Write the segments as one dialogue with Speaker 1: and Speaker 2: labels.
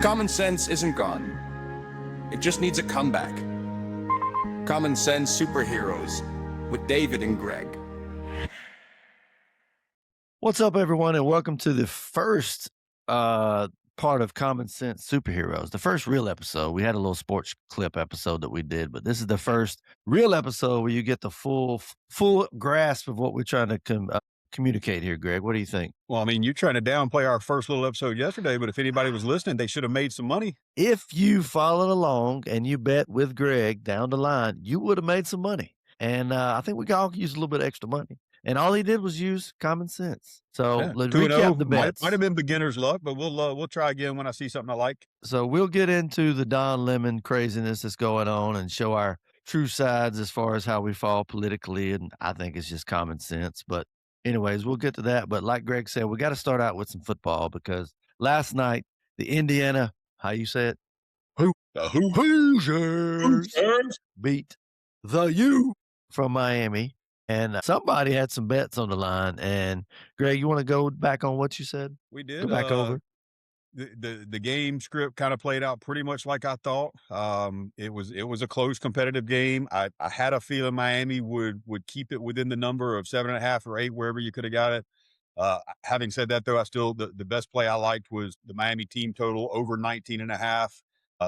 Speaker 1: Common sense isn't gone. It just needs a comeback. Common Sense Superheroes with David and Greg.
Speaker 2: What's up, everyone, and welcome to the first part of Common Sense Superheroes, the first real episode. We had a little sports clip episode that we did, but this is the first real episode where you get the full grasp of what we're trying to communicate here, Greg. What do you think?
Speaker 3: Well, I mean, you're trying to downplay our first little episode yesterday, but if anybody was listening, they should have made some money.
Speaker 2: If you followed along and you bet with Greg down the line, you would have made some money. And I think we could all use a little bit of extra money. And all he did was use common sense. So
Speaker 3: Yeah,
Speaker 2: let's
Speaker 3: 2-0
Speaker 2: recap the bets.
Speaker 3: might have been beginner's luck, but we'll try again when I see something I like.
Speaker 2: So we'll get into the Don Lemon craziness that's going on and show our true sides as far as how we fall politically. And I think it's just common sense. But anyways, we'll get to that. But like Greg said, we got to start out with some football because last night, the Indiana, how you say it? Hoosiers beat the U from Miami. And somebody had some bets on the line. And Greg, you want to go back on what you said?
Speaker 3: We did.
Speaker 2: Go back over.
Speaker 3: The game script kind of played out pretty much like I thought. It was a close competitive game. I had a feeling Miami would keep it within the number of 7.5 or 8, wherever you could have got it. Having said that, though, I still the best play I liked was the Miami team total over 19.5.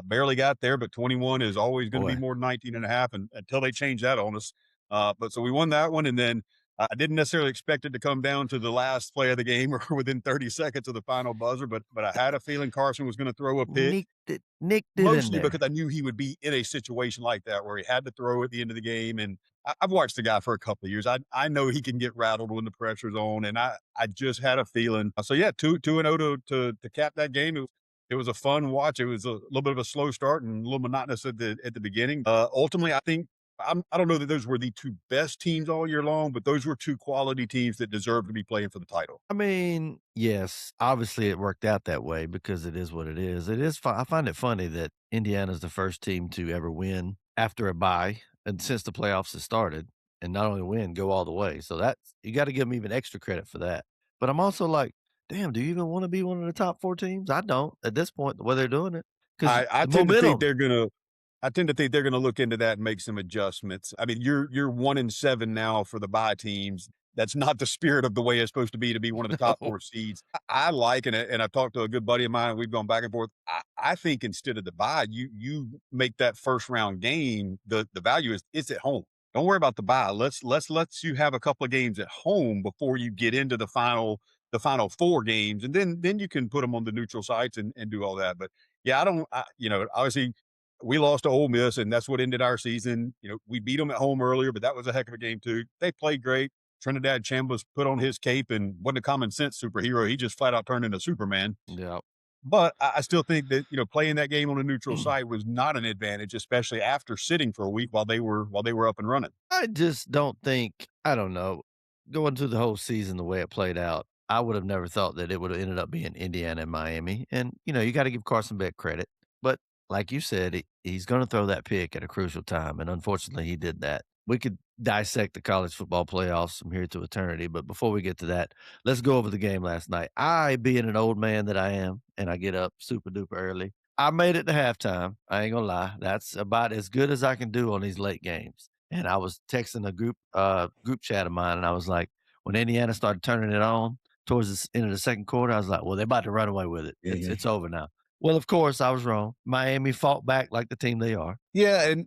Speaker 3: Barely got there, but 21 is always going to be more than 19.5, and until they change that on us. But so we won that one, and then I didn't necessarily expect it to come down to the last play of the game or within 30 seconds of the final buzzer, but I had a feeling Carson was going to throw a pick.
Speaker 2: Nick did
Speaker 3: Mostly because I knew he would be in a situation like that where he had to throw at the end of the game. And I've watched the guy for a couple of years. I know he can get rattled when the pressure's on, and I just had a feeling. So yeah, 2-0 to cap that game. It was a fun watch. It was a little bit of a slow start and a little monotonous at the beginning. Ultimately, I think I don't know that those were the two best teams all year long, but those were two quality teams that deserve to be playing for the title.
Speaker 2: I mean, yes, obviously it worked out that way because it is what it is. I find it funny that Indiana's the first team to ever win after a bye and since the playoffs have started, and not only win, go all the way. So that's, you got to give them even extra credit for that. But I'm also like, damn, do you even want to be one of the top 4 teams? I don't at this point, the way they're doing it. Because
Speaker 3: I tend to think they're gonna look into that and make some adjustments. I mean, you're 1-7 now for the bye teams. That's not the spirit of the way it's supposed to be one of the top 4 seeds. I like it, and I've talked to a good buddy of mine, and we've gone back and forth. I think instead of the bye, you make that first round game, the value is it's at home. Don't worry about the bye. Let's let you have a couple of games at home before you get into the final 4 games, and then you can put them on the neutral sites and do all that. But yeah, obviously we lost to Ole Miss, and that's what ended our season. We beat them at home earlier, but that was a heck of a game too. They played great. Trinidad Chambers put on his cape and wasn't a common sense superhero. He just flat out turned into Superman.
Speaker 2: Yeah.
Speaker 3: But I still think that, playing that game on a neutral site was not an advantage, especially after sitting for a week while they were up and running.
Speaker 2: I just don't think, I don't know, going through the whole season the way it played out, I would have never thought that it would have ended up being Indiana and Miami. And, you got to give Carson Beck credit. But like you said, he's going to throw that pick at a crucial time. And unfortunately, he did that. We could dissect the college football playoffs from here to eternity. But before we get to that, let's go over the game last night. I, being an old man that I am, and I get up super duper early, I made it to halftime. I ain't gonna lie. That's about as good as I can do on these late games. And I was texting a group chat of mine, and I was like, when Indiana started turning it on towards the end of the second quarter, I was like, well, they're about to run away with it. It's over now. Well, of course, I was wrong. Miami fought back like the team they are.
Speaker 3: Yeah, and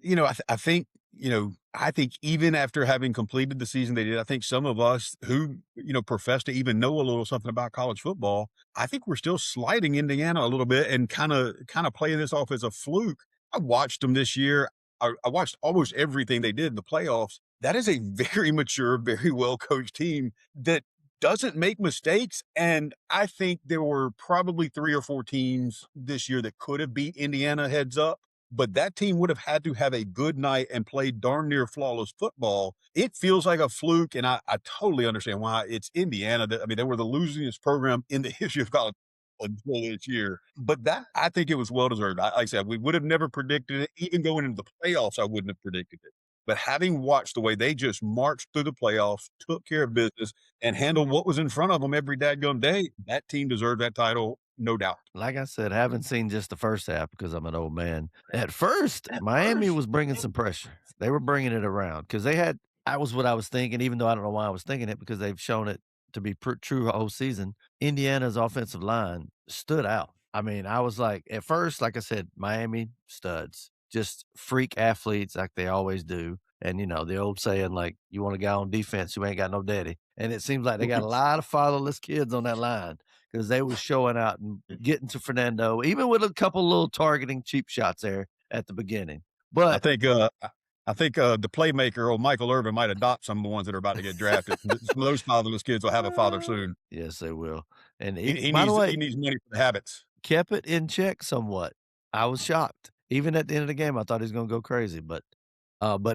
Speaker 3: I think even after having completed the season they did, I think some of us who profess to even know a little something about college football, I think we're still sliding Indiana a little bit and kind of playing this off as a fluke. I watched them this year. I watched almost everything they did in the playoffs. That is a very mature, very well coached team that doesn't make mistakes. And I think there were probably 3 or 4 teams this year that could have beat Indiana heads up, but that team would have had to have a good night and play darn near flawless football. It feels like a fluke, and I totally understand why. It's Indiana. They were the losingest program in the history of college until this year. But that, I think it was well-deserved. Like I said, we would have never predicted it. Even going into the playoffs, I wouldn't have predicted it. But having watched the way they just marched through the playoffs, took care of business, and handled what was in front of them every dadgum day, that team deserved that title no doubt.
Speaker 2: Like I said, I haven't seen just the first half because I'm an old man. At first, Miami was bringing some pressure. They were bringing it around because they had that was what I was thinking, even though I don't know why I was thinking it because they've shown it to be true whole season. Indiana's offensive line stood out. I mean, I was like, at first, like I said, Miami studs, just freak athletes like they always do. And, the old saying, like, you want a guy on defense who ain't got no daddy. And it seems like they got a lot of fatherless kids on that line because they was showing out and getting to Fernando, even with a couple little targeting cheap shots there at the beginning.
Speaker 3: I
Speaker 2: But
Speaker 3: think the playmaker, old Michael Irvin, might adopt some of the ones that are about to get drafted. Some of those fatherless kids will have a father soon.
Speaker 2: yes, they will. And
Speaker 3: He,
Speaker 2: he,
Speaker 3: he
Speaker 2: by the
Speaker 3: needs
Speaker 2: way,
Speaker 3: he needs money for the habits.
Speaker 2: kept it in check somewhat. I was shocked. Even at the end of the game, I thought he was gonna go crazy, but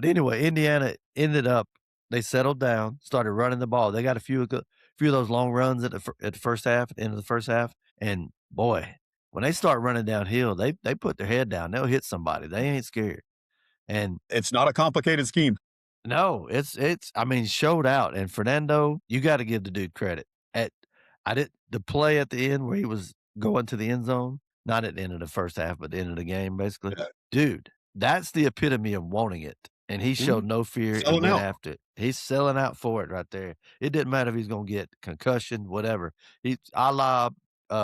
Speaker 2: anyway, Indiana ended up they settled down, started running the ball. They got a few of those long runs at the first half, at the end of the first half, and boy, when they start running downhill, they put their head down. They'll hit somebody. They ain't scared. And
Speaker 3: It's not a complicated scheme.
Speaker 2: no, it's I mean, showed out, and Fernando, you gotta give the dude credit. At I did the play at the end where he was going to the end zone, not at the end of the first half, but the end of the game, basically.
Speaker 3: Yeah.
Speaker 2: Dude, that's the epitome of wanting it, and he
Speaker 3: Mhm.
Speaker 2: showed no fear and
Speaker 3: Selling
Speaker 2: went
Speaker 3: out.
Speaker 2: after it. He's selling out for it right there. It didn't matter if he's gonna get concussion, whatever. He's a la,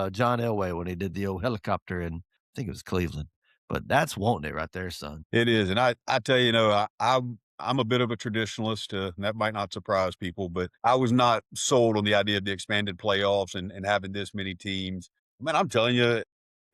Speaker 2: John Elway when he did the old helicopter in, I think it was Cleveland, but that's wanting it right there, son.
Speaker 3: It is, and I tell you, I'm a bit of a traditionalist, and that might not surprise people, but I was not sold on the idea of the expanded playoffs and having this many teams. Man, I'm telling you,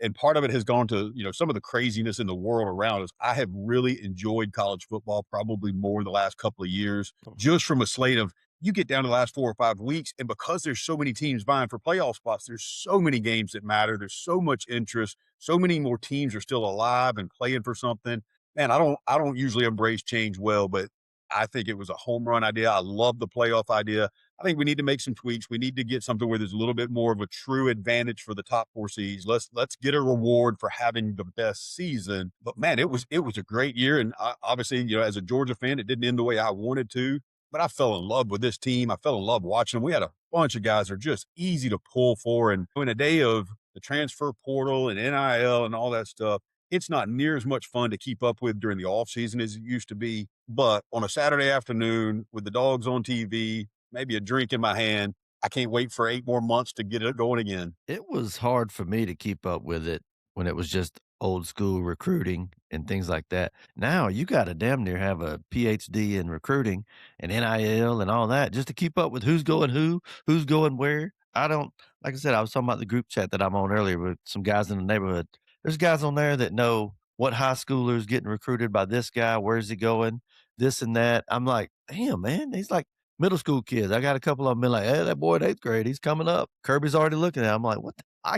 Speaker 3: and part of it has gone to, some of the craziness in the world around us. I have really enjoyed college football probably more in the last couple of years, just from a slate of you get down to the last 4 or 5 weeks, and because there's so many teams vying for playoff spots, there's so many games that matter. There's so much interest. So many more teams are still alive and playing for something. Man, I don't usually embrace change well, but I think it was a home run idea. I love the playoff idea. I think we need to make some tweaks. We need to get something where there's a little bit more of a true advantage for the top 4 seeds. Let's get a reward for having the best season. But man, it was a great year, and obviously, as a Georgia fan, it didn't end the way I wanted to. But I fell in love with this team. I fell in love watching them. We had a bunch of guys that are just easy to pull for, and in a day of the transfer portal and NIL and all that stuff, it's not near as much fun to keep up with during the off season as it used to be. But on a Saturday afternoon with the dogs on TV, maybe a drink in my hand, I can't wait for 8 more months to get it going again.
Speaker 2: It was hard for me to keep up with it when it was just old school recruiting and things like that. Now you gotta damn near have a PhD in recruiting and NIL and all that just to keep up with who's going where. I don't like I said, I was talking about the group chat that I'm on earlier with some guys in the neighborhood. There's guys on there that know what high schooler is getting recruited by this guy, where's he going, this and that. I'm like, damn, man, he's like middle school kids. I got a couple of them been like, "Hey, that boy in 8th grade, he's coming up. Kirby's already looking at him." I'm like, "What the I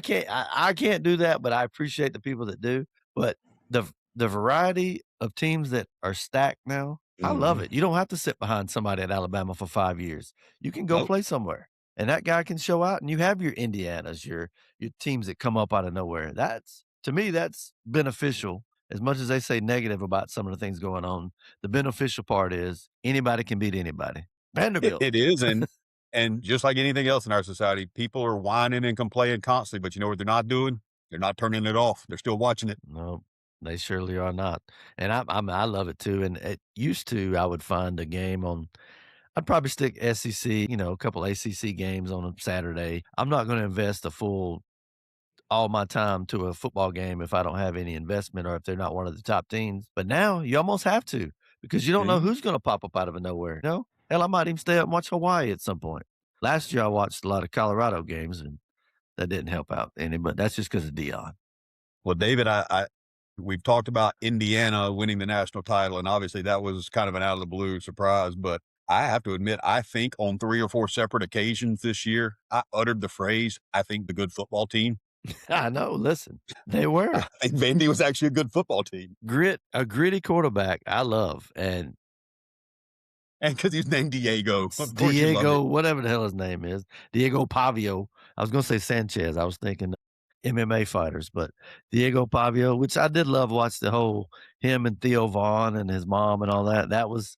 Speaker 2: can't do that, but I appreciate the people that do." But the variety of teams that are stacked now, I love
Speaker 3: Mhm.
Speaker 2: it. You don't have to sit behind somebody at Alabama for 5 years. You can go
Speaker 3: Nope.
Speaker 2: play somewhere, and that guy can show out, and you have your Indianas, your teams that come up out of nowhere. That's to me, that's beneficial. As much as they say negative about some of the things going on, the beneficial part is anybody can beat anybody.
Speaker 3: It,
Speaker 2: Vanderbilt.
Speaker 3: it is, and just like anything else in our society, people are whining and complaining constantly. But you know what they're not doing? They're not turning it off. They're still watching it.
Speaker 2: No, they surely are not, and I love it too, and it used to, I would find a game on I'd probably stick SEC, a couple ACC games on a Saturday. I'm not gonna invest a full all my time to a football game if I don't have any investment or if they're not one of the top teams, but now you almost have to because you don't know
Speaker 3: Mhm.
Speaker 2: who's gonna pop up out of nowhere, you know? Hell, I might even stay up and watch Hawaii at some point. Last year, I watched a lot of Colorado games, and that didn't help out any, but that's just because of Dion.
Speaker 3: Well, David, we've talked about Indiana winning the national title, and obviously that was kind of an out of the blue surprise. But I have to admit, I think on 3 or 4 separate occasions this year, I uttered the phrase, "I think the good football team."
Speaker 2: I know, listen, they
Speaker 3: I
Speaker 2: were.
Speaker 3: think Vandy was actually a good football team,
Speaker 2: A gritty quarterback, I love, and
Speaker 3: and because he's named Diego,
Speaker 2: it's
Speaker 3: of course you love it.
Speaker 2: Diego, whatever the hell his name is, Diego Pavio. I was gonna say Sanchez, I was thinking MMA fighters, but Diego Pavio, which I did love watch the whole him and Theo Vaughn and his mom and all that. That was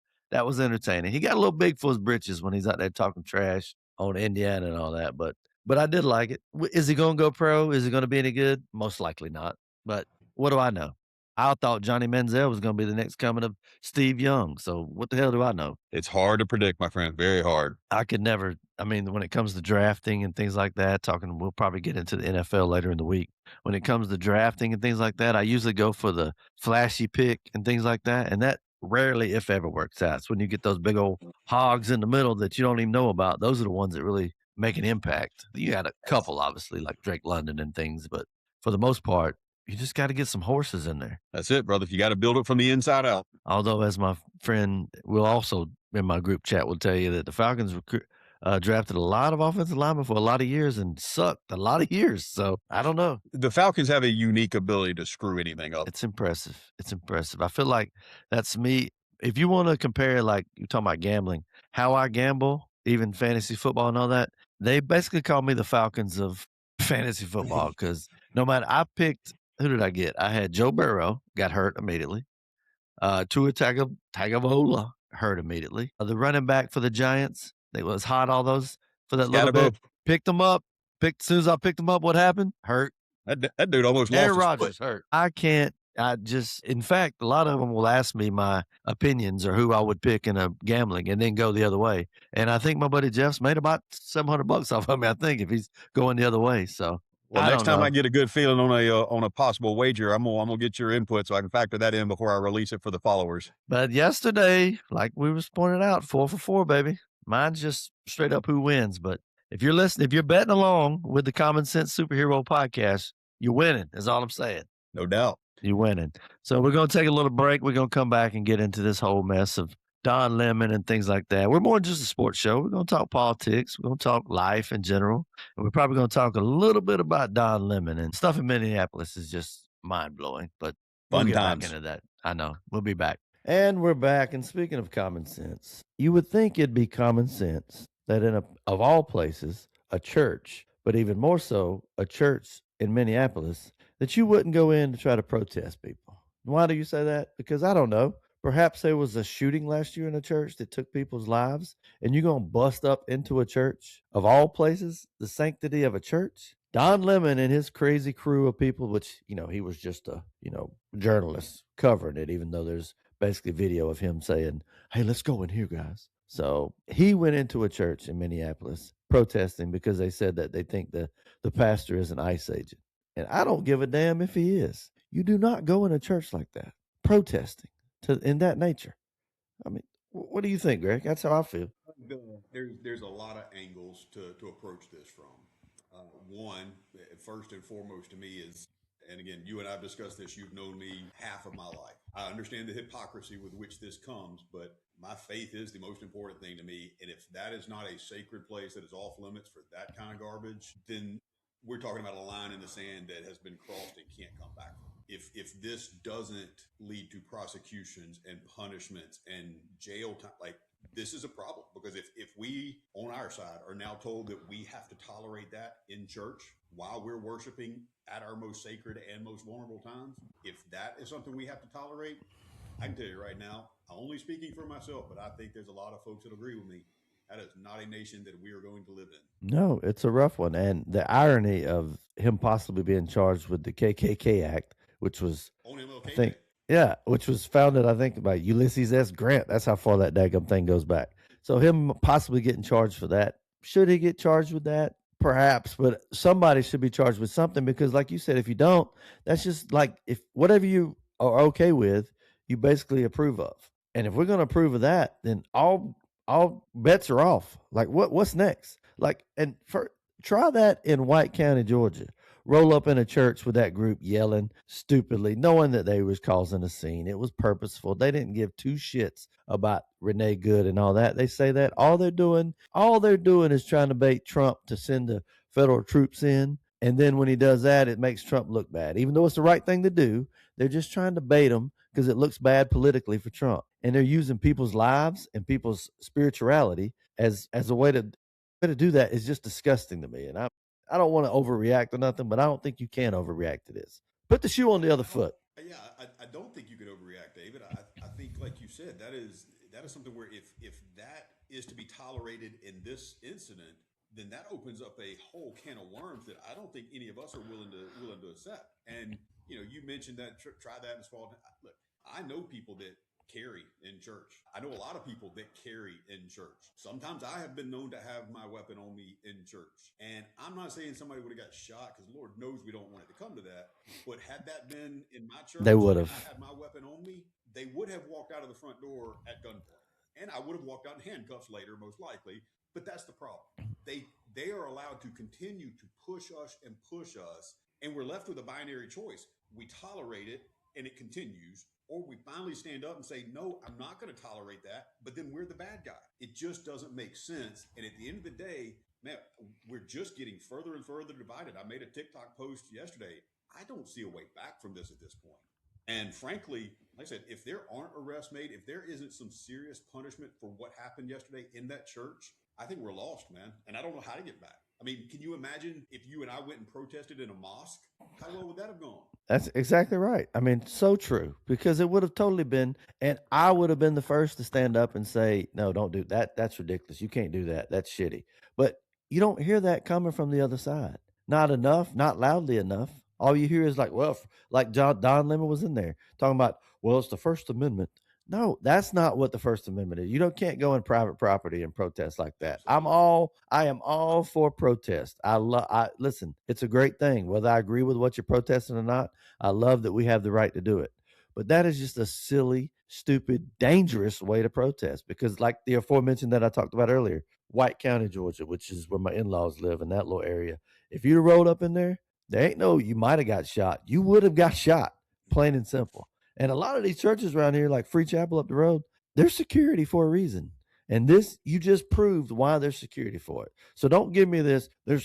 Speaker 2: entertaining. He got a little big for his britches when he's out there talking trash on Indiana and all that, but But I did like it. Is he gonna go pro? Is he gonna be any good? Most likely not. But what do I know? I thought Johnny Manziel was gonna be the next coming of Steve Young. So what the hell do I know?
Speaker 3: It's hard to predict, my friend. Very hard.
Speaker 2: I could never. I mean, when it comes to drafting and things like that, talking, we'll probably get into the NFL later in the week. When it comes to drafting and things like that, I usually go for the flashy pick and things like that. And that rarely, if ever, works out. It's when you get those big old hogs in the middle that you don't even know about. Those are the ones that really make an impact. You had a couple, obviously, like Drake London and things, but for the most part, you just got to get some horses in there.
Speaker 3: That's it, brother. You got to build it from the inside out.
Speaker 2: Although, as my friend will also in my group chat will tell you that the Falcons drafted a lot of offensive linemen for a lot of years and sucked a lot of years. So I don't know.
Speaker 3: The Falcons have a unique ability to screw anything up.
Speaker 2: It's impressive. It's impressive. I feel like that's me. If you want to compare, like you're talking about gambling, how I gamble, even fantasy football and all that, they basically call me the Falcons of fantasy football because no matter, I picked, who did I get? I had Joe Burrow, got hurt immediately. Tua Tagovailoa hurt immediately. The running back for the Giants, it was hot all those for that little bit. Picked them up. As soon as I picked them up, what happened? Hurt.
Speaker 3: That dude almost lost
Speaker 2: Aaron
Speaker 3: his
Speaker 2: Rodgers
Speaker 3: foot.
Speaker 2: hurt. I can't. In fact, a lot of them will ask me my opinions or who I would pick in a gambling and then go the other way. And I think my buddy Jeff's made about $700 off of me, I think, if he's going the other way. So,
Speaker 3: well, next time I get a good feeling on a possible wager, I'm gonna get your input so I can factor that in before I release it for the followers.
Speaker 2: But yesterday, like we was pointing out, 4 for 4, baby. Mine's just straight up who wins. But if you're listening, if you're betting along with the Common Sense Superhero Podcast, you're winning. Is all I'm saying.
Speaker 3: No doubt.
Speaker 2: You're winning. So we're going to take a little break. We're going to come back and get into this whole mess of Don Lemon and things like that. We're more than just a sports show. We're going to talk politics. We're going to talk life in general. And we're probably going to talk a little bit about Don Lemon, and stuff in Minneapolis is just mind-blowing. But we'll get back into that. I know. We'll be back. And we're back. And speaking of common sense, you would think it'd be common sense that of all places, a church, but even more so, a church in Minneapolis, that you wouldn't go in to try to protest people. Why do you say that? Because I don't know. Perhaps there was a shooting last year in a church that took people's lives, and you're going to bust up into a church of all places, the sanctity of a church? Don Lemon and his crazy crew of people, which, he was just a, journalist covering it, even though there's basically video of him saying, hey, let's go in here, guys. So he went into a church in Minneapolis protesting because they said that they think the pastor is an ICE agent. And I don't give a damn if he is. You do not go in a church like that, protesting in that nature. I mean, what do you think, Greg? That's how I feel.
Speaker 3: There's a lot of angles to approach this from. One, first and foremost to me is, and again, you and I have discussed this, you've known me half of my life. I understand the hypocrisy with which this comes, but my faith is the most important thing to me. And if that is not a sacred place that is off limits for that kind of garbage, then we're talking about a line in the sand that has been crossed and can't come back from. If this doesn't lead to prosecutions and punishments and jail time, like, this is a problem, because if we on our side are now told that we have to tolerate that in church while we're worshiping at our most sacred and most vulnerable times, if that is something we have to tolerate, I can tell you right now, I'm only speaking for myself, but I think there's a lot of folks that agree with me. That is not a nation that we are going to live in.
Speaker 2: No, it's a rough one. And the irony of him possibly being charged with the KKK Act, which was, I think, which was founded, I think, by Ulysses S. Grant. That's how far that daggum thing goes back. So him possibly getting charged for that. Should he get charged with that? Perhaps, but somebody should be charged with something, because like you said, if you don't, that's just like, if whatever you are okay with, you basically approve of. And if we're going to approve of that, then all bets are off. Like, what's next? Like, and try that in White County, Georgia. Roll up in a church with that group yelling stupidly, knowing that they was causing a scene. It was purposeful. They didn't give two shits about Renee Good and all that. They say that all they're doing is trying to bait Trump to send the federal troops in. And then when he does that, it makes Trump look bad. Even though it's the right thing to do, they're just trying to bait him because it looks bad politically for Trump. And they're using people's lives and people's spirituality as a way to do that. Is just disgusting to me. And I don't want to overreact or nothing, but I don't think you can overreact to this. Put the shoe on the other foot.
Speaker 3: Yeah, I don't think you can overreact, David. I think, like you said, that is something where if that is to be tolerated in this incident, then that opens up a whole can of worms that I don't think any of us are willing to accept. And you mentioned that try that and fall. Look, I know people that carry in church. I know a lot of people that carry in church. Sometimes I have been known to have my weapon on me in church. And I'm not saying somebody would have got shot, because Lord knows we don't want it to come to that. But had that been in my church,
Speaker 2: They would
Speaker 3: and
Speaker 2: have.
Speaker 3: I had my weapon on me, they would have walked out of the front door at gunpoint. And I would have walked out in handcuffs later, most likely. But that's the problem. They are allowed to continue to push us, and we're left with a binary choice. We tolerate it and it continues, or we finally stand up and say, no, I'm not going to tolerate that, but then we're the bad guy. It just doesn't make sense. And at the end of the day, man, we're just getting further and further divided. I made a TikTok post yesterday. I don't see a way back from this at this point. And frankly, like I said, if there aren't arrests made, if there isn't some serious punishment for what happened yesterday in that church, I think we're lost, man. And I don't know how to get back. I mean, can you imagine if you and I went and protested in a mosque? How well would that have gone?
Speaker 2: That's exactly right. I mean, so true, because it would have totally been, and I would have been the first to stand up and say, no, don't do that. That's ridiculous. You can't do that. That's shitty. But you don't hear that coming from the other side. Not enough, not loudly enough. All you hear is like, well, like Don Lemon was in there talking about, well, it's the First Amendment. No, that's not what the First Amendment is. You can't go in private property and protest like that. I am all for protest. Listen, it's a great thing. Whether I agree with what you're protesting or not, I love that we have the right to do it. But that is just a silly, stupid, dangerous way to protest, because like the aforementioned that I talked about earlier, White County, Georgia, which is where my in-laws live, in that little area. If you'd have rolled up in there ain't no, you might have got shot. You would have got shot, plain and simple. And a lot of these churches around here, like Free Chapel up the road, they're security for a reason. And this, you just proved why there's security for it. So don't give me this. They're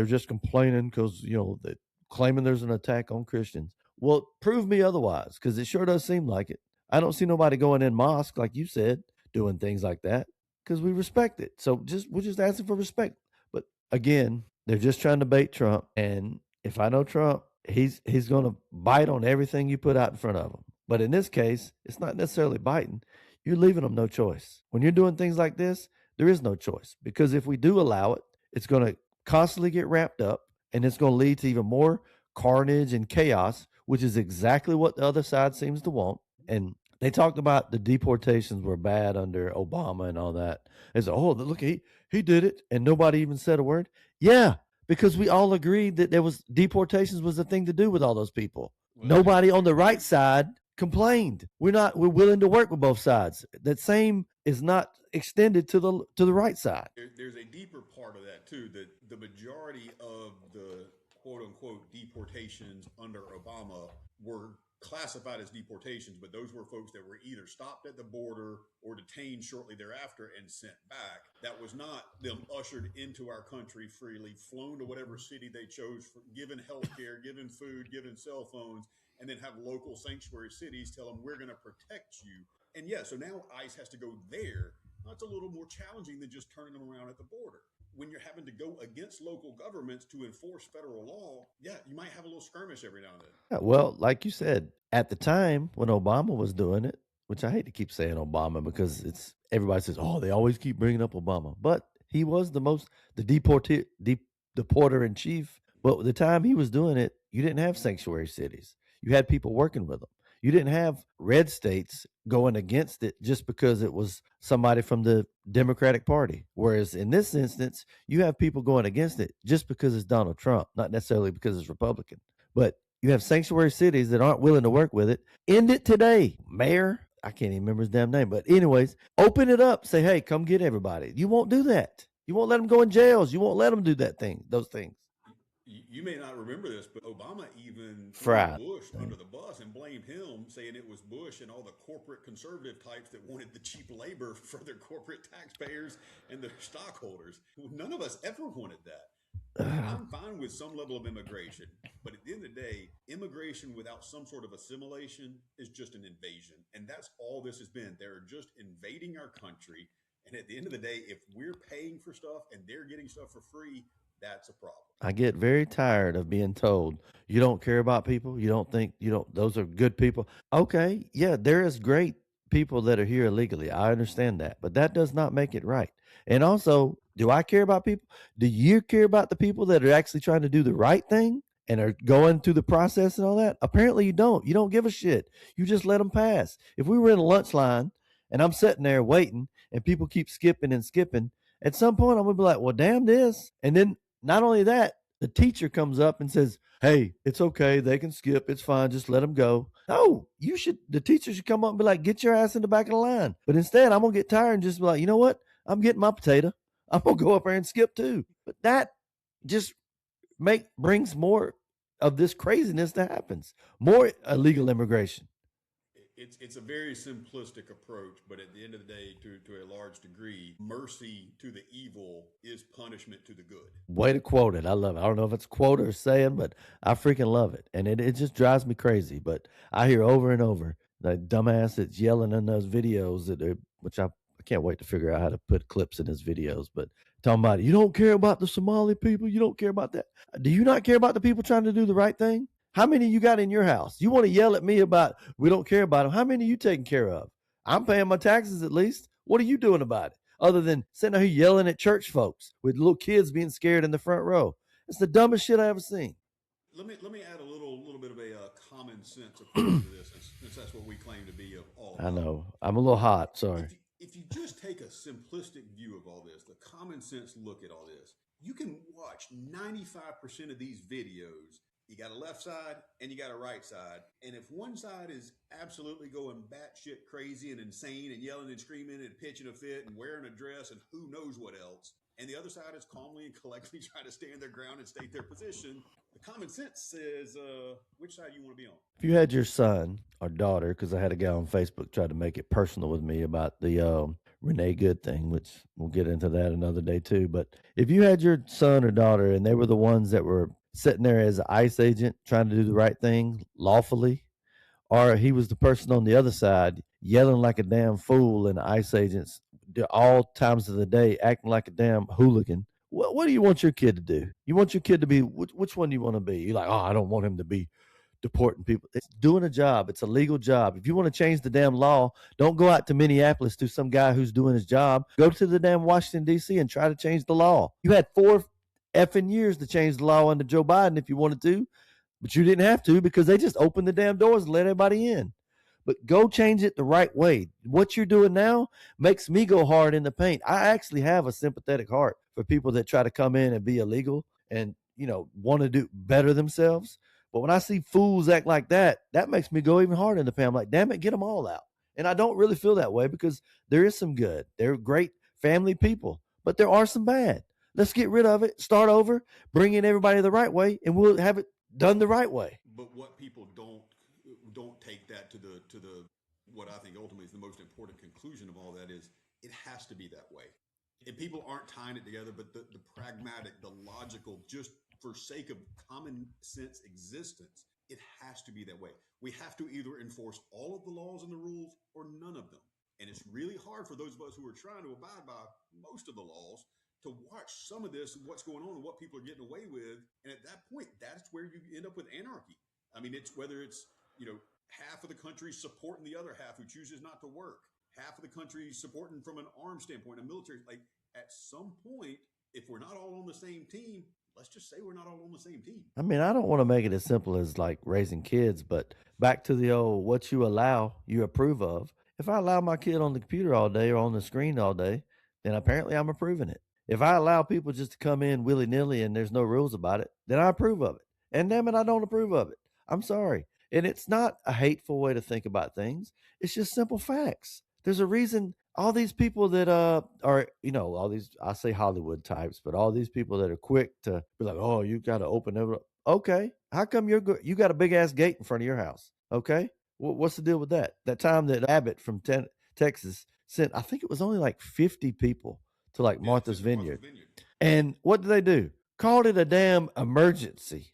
Speaker 2: just complaining because, they're claiming there's an attack on Christians. Well, prove me otherwise, because it sure does seem like it. I don't see nobody going in mosque, like you said, doing things like that, because we respect it. So we're just asking for respect. But again, they're just trying to bait Trump. And if I know Trump, he's going to bite on everything you put out in front of him. But in this case, it's not necessarily biting. You're leaving them no choice. When you're doing things like this, there is no choice, because if we do allow it, it's going to constantly get ramped up, and it's going to lead to even more carnage and chaos, which is exactly what the other side seems to want. And they talked about the deportations were bad under Obama and all that. They said, oh, look, he did it, and nobody even said a word. Yeah, because we all agreed that deportations was the thing to do with all those people. Well, nobody on the right side complained. We're willing to work with both sides. That same is not extended to the right side.
Speaker 3: There's a deeper part of that too, that the majority of the quote unquote deportations under Obama were classified as deportations, but those were folks that were either stopped at the border or detained shortly thereafter and sent back. That was not them ushered into our country freely, flown to whatever city they chose, given health care, given food, given cell phones, and then have local sanctuary cities tell them, we're going to protect you. And yeah, so now ICE has to go there. That's a little more challenging than just turning them around at the border. When you're having to go against local governments to enforce federal law, yeah, you might have a little skirmish every now and then.
Speaker 2: Yeah, well, like you said, at the time when Obama was doing it, which I hate to keep saying Obama because everybody says, oh, they always keep bringing up Obama. But he was the deporter in chief. But at the time he was doing it, you didn't have sanctuary cities. You had people working with them. You didn't have red states going against it just because it was somebody from the Democratic Party. Whereas in this instance, you have people going against it just because it's Donald Trump, not necessarily because it's Republican. But you have sanctuary cities that aren't willing to work with it. End it today. Mayor, I can't even remember his damn name. But anyways, open it up. Say, hey, come get everybody. You won't do that. You won't let them go in jails. You won't let them do those things.
Speaker 3: You may not remember this, but Obama even
Speaker 2: threw
Speaker 3: Bush under the bus and blamed him, saying it was Bush and all the corporate conservative types that wanted the cheap labor for their corporate taxpayers and their stockholders. None of us ever wanted that. I'm fine with some level of immigration, but at the end of the day, immigration without some sort of assimilation is just an invasion. And that's all this has been. They're just invading our country. And at the end of the day, if we're paying for stuff and they're getting stuff for free, that's a problem.
Speaker 2: I get very tired of being told you don't care about people. Those are good people. Okay. Yeah, there is great people that are here illegally. I understand that, but that does not make it right. And also Do I care about people? Do you care about the people that are actually trying to do the right thing and are going through the process and all that? Apparently you don't. You don't give a shit. You just let them pass. If we were in a lunch line and I'm sitting there waiting and people keep skipping and skipping, at some point I'm going to be like, well, damn this. And then not only that, the teacher comes up and says, hey, it's okay. They can skip. It's fine. Just let them go. No, the teacher should come up and be like, get your ass in the back of the line. But instead, I'm going to get tired and just be like, you know what? I'm getting my potato. I'm going to go up there and skip too. But that just brings more of this craziness that happens. More illegal immigration.
Speaker 3: It's a very simplistic approach, but at the end of the day, to a large degree, mercy to the evil is punishment to the good.
Speaker 2: Way to quote it. I love it. I don't know if it's a quote or a saying, but I freaking love it. And it just drives me crazy. But I hear over and over that dumbass that's yelling in those videos which I can't wait to figure out how to put clips in his videos, but talking about, you don't care about the Somali people. You don't care about that. Do you not care about the people trying to do the right thing? How many you got in your house? You want to yell at me about we don't care about them. How many are you taking care of? I'm paying my taxes at least. What are you doing about it? Other than sitting here yelling at church folks with little kids being scared in the front row. It's the dumbest shit I ever seen.
Speaker 3: Let me add a little bit of a common sense approach to this, since that's what we claim to be all about.
Speaker 2: I know. I'm a little hot. Sorry.
Speaker 3: If you just take a simplistic view of all this, the common sense look at all this, you can watch 95% of these videos. You got a left side and you got a right side. And if one side is absolutely going batshit crazy and insane and yelling and screaming and pitching a fit and wearing a dress and who knows what else, and the other side is calmly and collectively trying to stand their ground and state their position, the common sense says which side you want to be on.
Speaker 2: If you had your son or daughter, because I had a guy on Facebook try to make it personal with me about the Renee Good thing, which we'll get into that another day too. But if you had your son or daughter and they were the ones that were sitting there as an ICE agent trying to do the right thing lawfully, or he was the person on the other side yelling like a damn fool and the ICE agents all times of the day acting like a damn hooligan, what do you want your kid to do? You want your kid to be, which one do you want to be? You're like, oh, I don't want him to be deporting people. It's doing a job. It's a legal job. If you want to change the damn law, don't go out to Minneapolis to some guy who's doing his job. Go to the damn Washington, D.C. and try to change the law. You had 4 effing years to change the law under Joe Biden if you wanted to, but you didn't have to because they just opened the damn doors and let everybody in. But go change it the right way. What you're doing now makes me go hard in the paint. I actually have a sympathetic heart for people that try to come in and be illegal and, want to do better themselves. But when I see fools act like that, that makes me go even harder in the paint. I'm like, damn it, get them all out. And I don't really feel that way because there is some good. They're great family people, but there are some bad. Let's get rid of it, start over, bring in everybody the right way, and we'll have it done the right way.
Speaker 3: But what people don't take that to the what I think ultimately is the most important conclusion of all that is it has to be that way. And people aren't tying it together, but the pragmatic, the logical, just for sake of common sense existence, it has to be that way. We have to either enforce all of the laws and the rules or none of them. And it's really hard for those of us who are trying to abide by most of the laws to watch some of this and what's going on and what people are getting away with. And at that point, that's where you end up with anarchy. I mean, it's whether it's, half of the country supporting the other half who chooses not to work, half of the country supporting from an arms standpoint, a military, like at some point, if we're not all on the same team, let's just say we're not all on the same team.
Speaker 2: I mean, I don't want to make it as simple as like raising kids, but back to the old, what you allow, you approve of. If I allow my kid on the computer all day or on the screen all day, then apparently I'm approving it. If I allow people just to come in willy-nilly and there's no rules about it, then I approve of it. And damn it, I don't approve of it. I'm sorry. And it's not a hateful way to think about things. It's just simple facts. There's a reason all these people that are, all these, I say Hollywood types, but all these people that are quick to be like, oh, you got to open it up. Okay. How come you got a big ass gate in front of your house? Okay. What's the deal with that? That time that Abbott from Texas sent, I think it was only like 50 people to like Martha's Vineyard. And what did they do? Called it a damn emergency.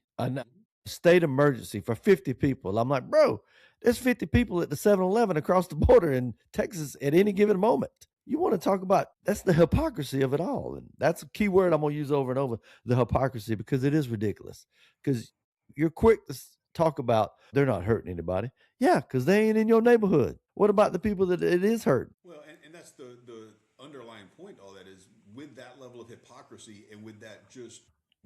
Speaker 2: State emergency for 50 people. I'm like, bro, there's 50 people at the 7-Eleven across the border in Texas at any given moment. You want to talk about, that's the hypocrisy of it all. And that's a key word I'm going to use over and over, the hypocrisy, because it is ridiculous. Because you're quick to talk about they're not hurting anybody. Yeah, because they ain't in your neighborhood. What about the people that it is hurting?
Speaker 3: Well, and that's the underlying point, all that is with that level of hypocrisy and with that just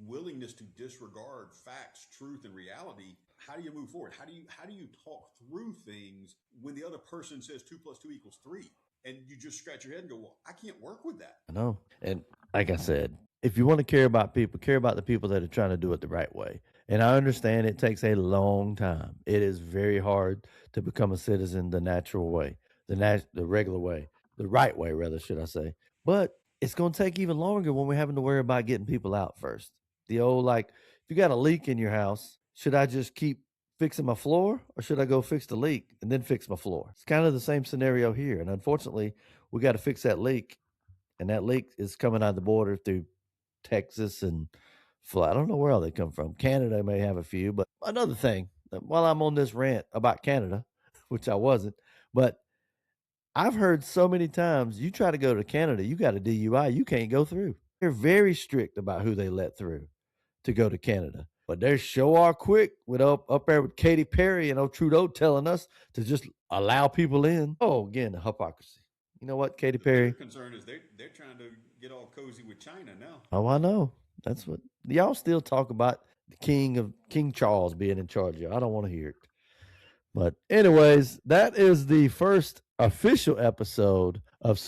Speaker 3: willingness to disregard facts, truth, and reality, how do you move forward? How do you talk through things when the other person says 2 + 2 = 3? And you just scratch your head and go, well, I can't work with that.
Speaker 2: I know. And like I said, if you want to care about people, care about the people that are trying to do it the right way. And I understand it takes a long time. It is very hard to become a citizen the natural way, the regular way, the right way, rather, should I say. But it's going to take even longer when we're having to worry about getting people out first. The old, like, if you got a leak in your house, should I just keep fixing my floor or should I go fix the leak and then fix my floor? It's kind of the same scenario here. And unfortunately, we got to fix that leak. And that leak is coming out of the border through Texas and I don't know where all they come from. Canada may have a few. But another thing, while I'm on this rant about Canada, which I wasn't, but I've heard so many times, you try to go to Canada, you got a DUI, you can't go through. They're very strict about who they let through to go to Canada. But they sure are quick with up there with Katy Perry and Trudeau telling us to just allow people in. Oh, again, the hypocrisy. You know what, Katy Perry?
Speaker 3: The concern is they're trying to get all cozy with China now.
Speaker 2: Oh, I know. That's what y'all still talk about the King Charles being in charge of. I don't want to hear it. But anyways, that is the first official episode of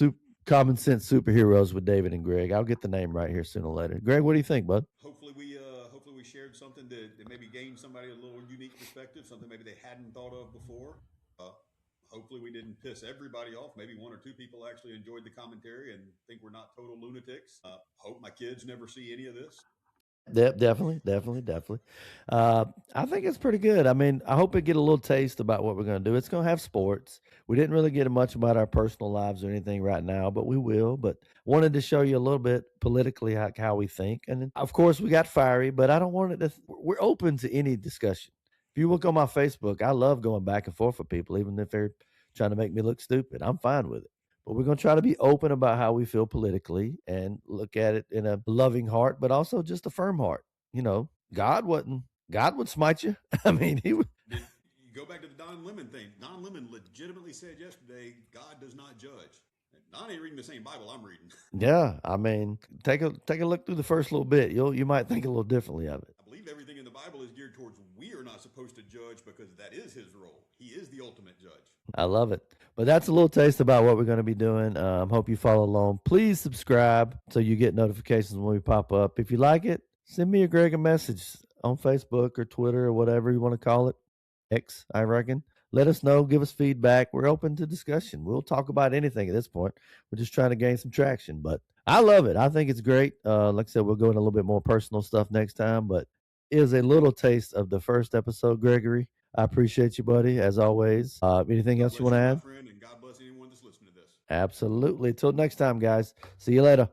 Speaker 2: Common Sense Superheroes with David and Greg. I'll get the name right here sooner or later. Greg, what do you think, bud?
Speaker 3: Hopefully we shared something that maybe gained somebody a little unique perspective, something maybe they hadn't thought of before. Hopefully we didn't piss everybody off. Maybe 1 or 2 people actually enjoyed the commentary and think we're not total lunatics. Hope my kids never see any of this.
Speaker 2: Definitely. I think it's pretty good. I mean, I hope it get a little taste about what we're going to do. It's going to have sports. We didn't really get much about our personal lives or anything right now, but we will. But wanted to show you a little bit politically how we think. And of course, we got fiery, but I don't want it to. We're open to any discussion. If you look on my Facebook, I love going back and forth with people, even if they're trying to make me look stupid. I'm fine with it. But we're going to try to be open about how we feel politically and look at it in a loving heart, but also just a firm heart. You know, God would smite you. I mean, he would.
Speaker 3: You go back to the Don Lemon thing. Don Lemon legitimately said yesterday, God does not judge. Don ain't reading the same Bible I'm reading.
Speaker 2: Yeah, I mean, take a look through the first little bit. You might think a little differently of it.
Speaker 3: I believe everything in the Bible is geared towards we are not supposed to judge because that is his role. He is the ultimate judge.
Speaker 2: I love it. But that's a little taste about what we're going to be doing. Hope you follow along. Please subscribe so you get notifications when we pop up. If you like it, send me or Greg a message on Facebook or Twitter or whatever you want to call it. X, I reckon. Let us know. Give us feedback. We're open to discussion. We'll talk about anything at this point. We're just trying to gain some traction. But I love it. I think it's great. Like I said, we'll go into a little bit more personal stuff next time. But it is a little taste of the first episode, Gregory. I appreciate you, buddy, as always. Anything else you want to add?
Speaker 3: Friend, and God bless anyone that's listening to this.
Speaker 2: Absolutely. Till next time, guys. See you later.